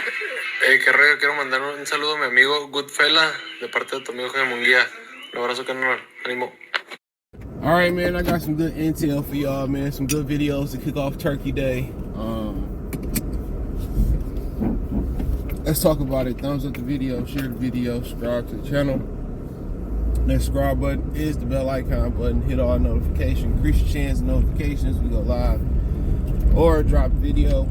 Qué rollo, quiero mandar un saludo a mi amigo Goodfella de parte de tu amigo Jaime Munguía. Un abrazo, carnal. Ánimo. All right, man, I got some good intel for y'all, man. Some good videos to kick off Turkey Day. Let's talk about it. Thumbs up the video, share the video, subscribe to the channel. That subscribe button is the bell icon button. Hit all notifications. Increase your chance of notifications. We go live or drop video.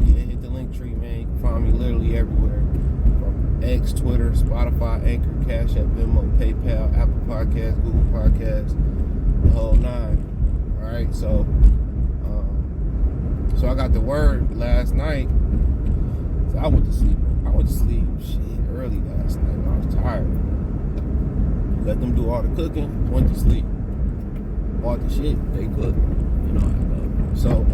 Yeah, hit the link tree, man. You can find me literally everywhere. From X, Twitter, Spotify, Anchor, Cash App, Venmo, PayPal, Apple Podcasts, Google Podcasts, the whole nine. All right, so I got the word last night. So I went to sleep. Shit early last night. I was tired. Let them do all the cooking. Went to sleep. Bought the shit. They cooked. You know how it goes. So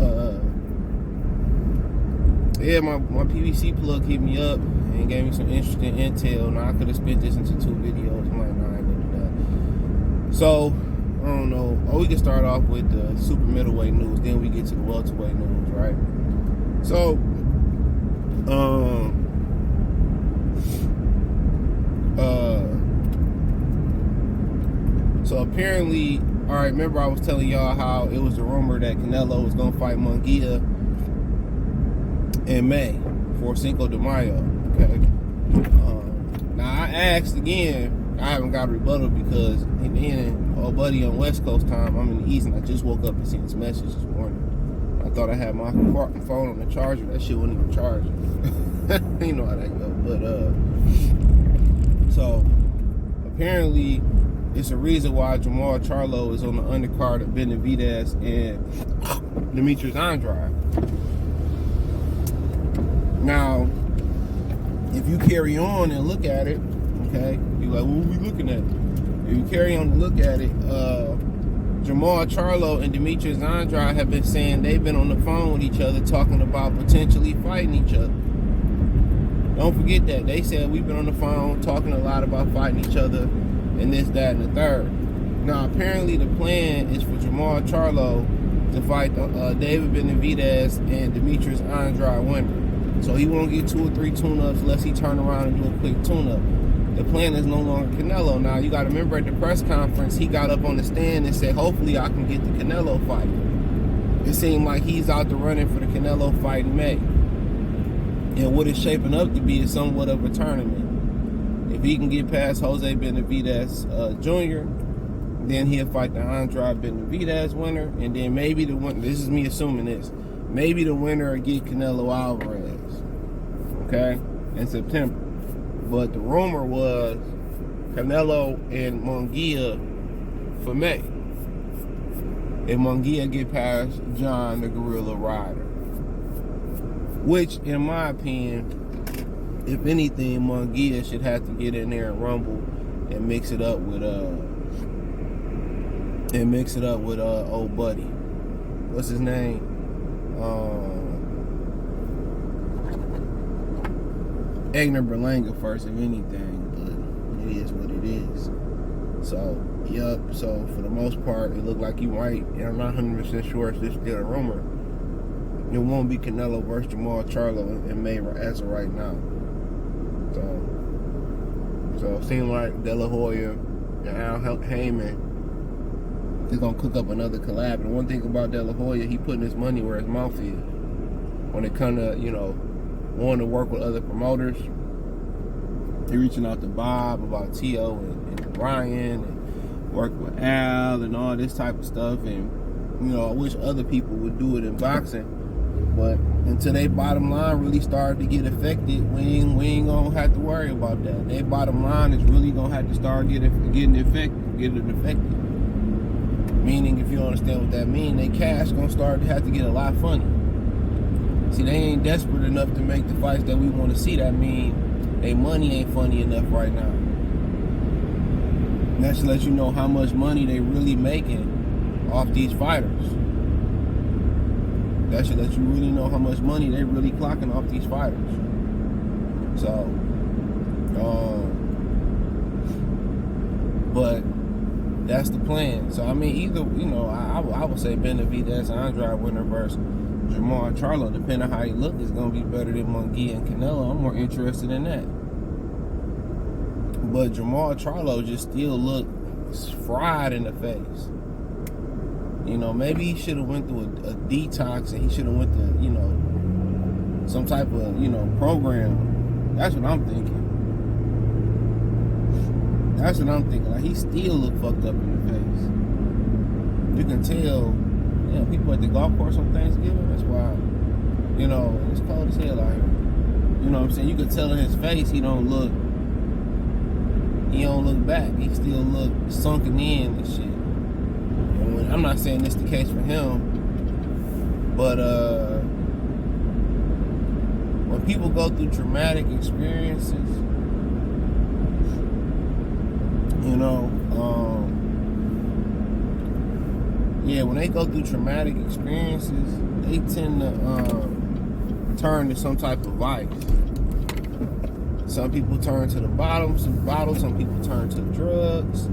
yeah, my PVC plug hit me up and gave me some interesting intel. Now I could have split this into 2 videos. I'm like, nah, I ain't gonna do that. So I don't know. We can start off with the super middleweight news. Then we get to the welterweight news, right? So. So apparently, all right, remember I was telling y'all how it was a rumor that Canelo was gonna fight Munguia in May for Cinco de Mayo, okay? Now I asked again, I haven't got a rebuttal because old buddy on West Coast time, I'm in the East and I just woke up and seen this message this morning. I thought I had my phone on the charger. That shit wasn't even charging. You know how that go. But so apparently it's a reason why Jermall Charlo is on the undercard of Benavidez and Demetrius Andrade. Now, if you carry on and look at it, okay, you're like, what are we looking at? If you carry on and look at it, Jermall Charlo and Demetrius Andrade have been saying they've been on the phone with each other talking about potentially fighting each other. Don't forget that. They said we've been on the phone talking a lot about fighting each other and this, that, and the third. Now, apparently the plan is for Jermall Charlo to fight David Benavidez and Demetrius Andrade winner. So he won't get 2 or 3 tune-ups unless he turn around and do a quick tune-up. The plan is no longer Canelo. Now, you got to remember at the press conference, he got up on the stand and said, hopefully I can get the Canelo fight. It seemed like he's out the running for the Canelo fight in May. And what it's shaping up to be is somewhat of a tournament. If he can get past Jose Benavidez Jr., then he'll fight the Andrade Benavidez winner. And then maybe the winner, this is me assuming this, maybe the winner will get Canelo Alvarez, okay, in September. But the rumor was Canelo and Munguia for May. If Munguia get past John the Gorilla Rider. Which, in my opinion, if anything, Munguia should have to get in there and rumble and mix it up with old buddy. What's his name? Egner Berlanga first, if anything, but it is what it is. So, yup. So for the most part, it looked like he might, and I'm not 100% sure if this is still a rumor. It won't be Canelo versus Jermall Charlo in May as of right now. So it seems like De La Hoya and Al Heyman is gonna cook up another collab. And one thing about De La Hoya, he putting his money where his mouth is. When it comes to, wanting to work with other promoters, he reaching out to Bob about T.O. and Brian, and work with Al and all this type of stuff. And I wish other people would do it in boxing. But until they bottom line really started to get affected, we ain't gonna have to worry about that. Their bottom line is really gonna have to start getting affected. Meaning, if you understand what that means, their cash gonna start to have to get a lot funny. See, they ain't desperate enough to make the fights that we want to see. That mean their money ain't funny enough right now. And that should let you know how much money they really making off these fighters. That should let you really know how much money they really clocking off these fighters. So, but that's the plan. So, I mean, either, I would say Benavidez and Andrade winner versus Jermall Charlo, depending on how he look, is gonna be better than Munguia and Canelo. I'm more interested in that. But Jermall Charlo just still look fried in the face. You know, maybe he should have went through a detox, and he should have went to, you know, some type of, you know, program. That's what I'm thinking. That's what I'm thinking. Like, he still look fucked up in the face. You can tell, you know, people at the golf course on Thanksgiving, that's why, you know, it's cold as hell out here. You know what I'm saying? You can tell in his face he don't look back. He still look sunken in and shit. And I'm not saying this the case for him, but when people go through traumatic experiences, you know, when they go through traumatic experiences, they tend to turn to some type of vice. Some people turn to the bottles, some people turn to drugs.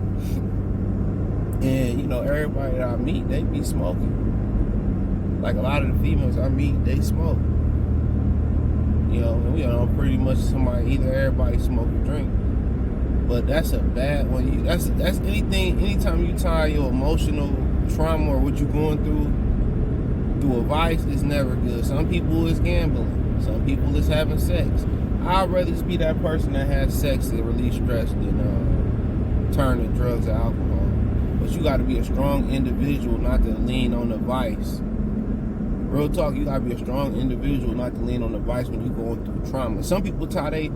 And, you know, everybody that I meet, they be smoking. Like, a lot of the females I meet, they smoke. You know, and we know pretty much somebody, either everybody smoke or drink. But that's a bad one. That's anything, anytime you tie your emotional trauma or what you're going through a vice, is never good. Some people is gambling. Some people is having sex. I'd rather just be that person that has sex to release stress than turn to drugs or alcohol. But you got to be a strong individual not to lean on the vice. Real talk, you got to be a strong individual not to lean on the vice when you're going through trauma. Some people tie they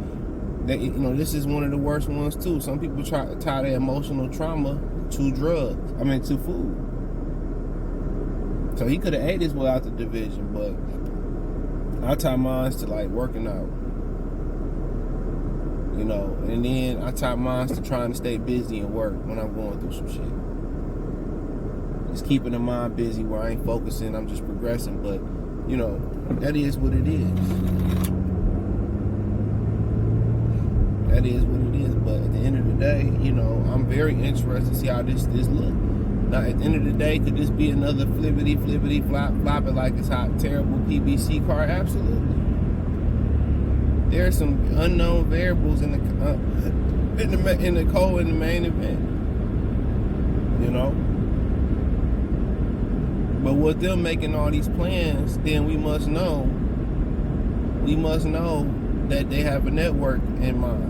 you know, this is one of the worst ones too. Some people tie their emotional trauma to drugs. I mean, to food. So he could have ate his way out the division, but I tie mine to like working out. You know, and then I tie mine to trying to stay busy and work when I'm going through some shit. Just keeping the mind busy where I ain't focusing, I'm just progressing. But, you know, that is what it is. That is what it is. But at the end of the day, you know, I'm very interested to see how this look. Now, at the end of the day, could this be another flippity, flop it like it's hot, terrible PBC card? Absolutely. There are some unknown variables in the main event. You know? But with them making all these plans, then we must know that they have a network in mind.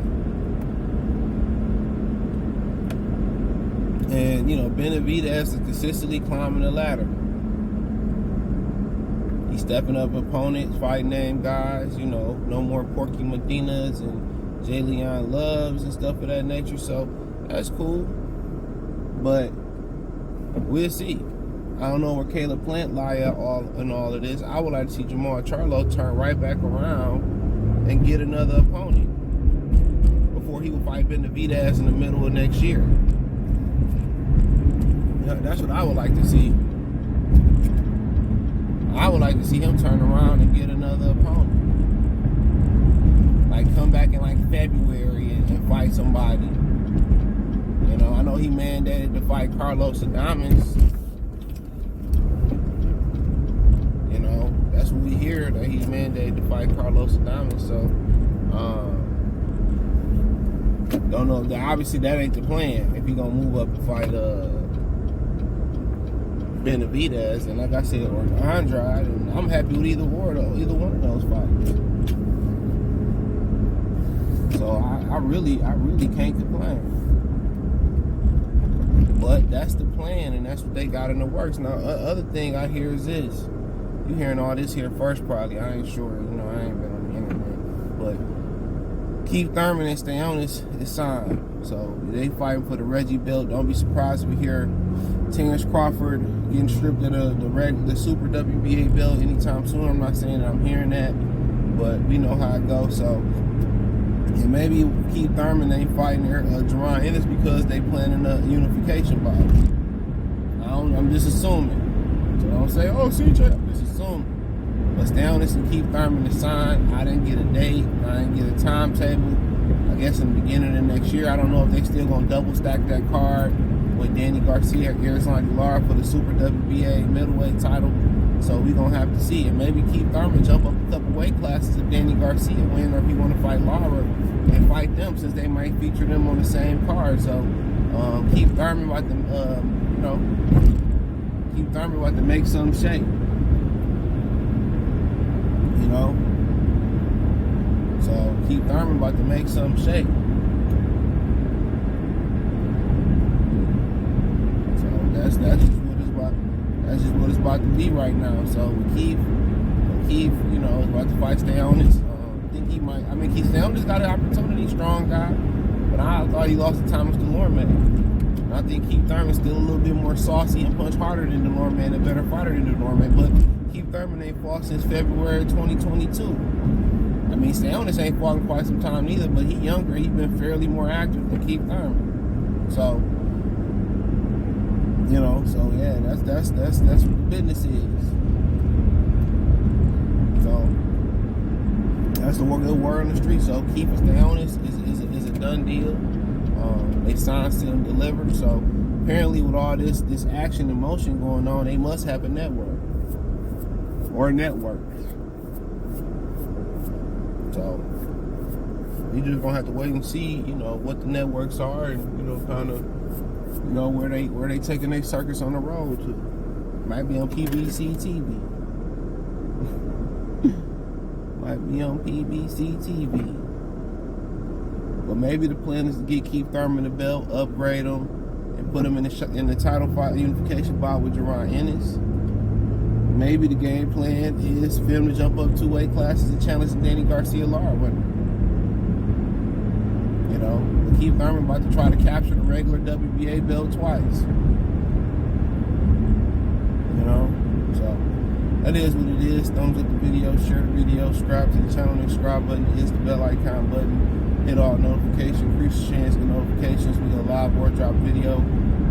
And, you know, Benavidez is consistently climbing the ladder. He's stepping up opponents, fighting name guys, you know, no more Porky Medinas and Jalen Loves and stuff of that nature. So that's cool. But we'll see. I don't know where Caleb Plant lie at in all of this. I would like to see Jermall Charlo turn right back around and get another opponent before he will fight Benavidez in the middle of next year. Yeah, that's what I would like to see. I would like to see him turn around and get another opponent. Like, come back in like February and fight somebody. You know, I know he mandated to fight Carlos Adames. You know, that's what we hear, that he's mandated to fight Carlos Adames. So, don't know. Obviously, that ain't the plan. If he gonna move up and fight Benavidez, and like I said, or Andrade, and I'm happy with either one of those fights. So I really can't complain. But that's the plan, and that's what they got in the works. Now, other thing I hear is this. You hearing all this here first, probably. I ain't sure. You know, I ain't been on the internet. But Keith Thurman and Stanionis is signed. So they fighting for the Reggie belt. Don't be surprised if we hear Terrence Crawford getting stripped of the Super WBA belt anytime soon. I'm not saying that I'm hearing that, but we know how it goes. So, and maybe Keith Thurman ain't fighting Jermall Ennis because they planning a unification bout. I'm just assuming. So don't say, oh, CJ, I'm just assuming. But Stanionis and Keith Thurman is signed. I didn't get a date. I didn't get a timetable. I guess in the beginning of next year. I don't know if they still gonna double stack that card with Danny Garcia or Arizona Aguilar for the Super WBA middleweight title. So we're going to have to see. And maybe Keith Thurman jump up a couple weight classes if Danny Garcia win, or if he want to fight Lara and fight them, since they might feature them on the same card. So Keith Thurman about to, Keith Thurman about to make some shape. You know? So Keith Thurman about to make some shape. So that's just what it's about. That's just what it's about to be right now. So Keith, is about to fight Stanionis. I think he might. I mean, Stanionis got an opportunity, strong guy, but I thought he lost to Thomas Delorme. And I think Keith Thurman's still a little bit more saucy and punch harder than Delorme, a better fighter than Delorme. But Keith Thurman ain't fought since February 2022. I mean, Stanionis ain't fought in quite some time either, but he younger. He's been fairly more active than Keith Thurman. So. So yeah, that's what the business is. So that's the word on the street. So Keith Stanionis is a done deal. They signed, still delivered. So apparently, with all this action and motion going on, they must have a network or networks. So we just gonna have to wait and see, what the networks are, and kind of. Where they taking their circus on the road to. Might be on PBC TV. Might be on PBC TV. But maybe the plan is to get Keith Thurman the belt, upgrade him, and put him in the title fight unification bout with Jermall Ennis. Maybe the game plan is for him to jump up 2 weight classes and challenge Danny Garcia Lara winner. Keith Thurman about to try to capture the regular WBA belt twice. So that is what it is. Thumbs up the video, share the video, subscribe to the channel, and subscribe button is the bell icon button. Hit all notifications, increase the chance to get notifications. We go live or drop video.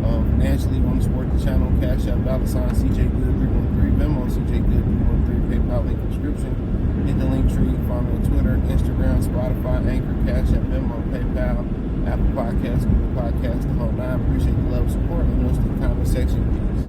Financially, you want to support the channel, Cash App, $ CJ Good 313, Venmo CJ Good 313, PayPal link description. Hit the link tree, follow me on Twitter, Instagram, Spotify, Anchor, Cash App, Venmo, PayPal, Apple Podcasts, Google Podcasts, the whole 9. Appreciate the love and support. Let me know in the comment section. Peace.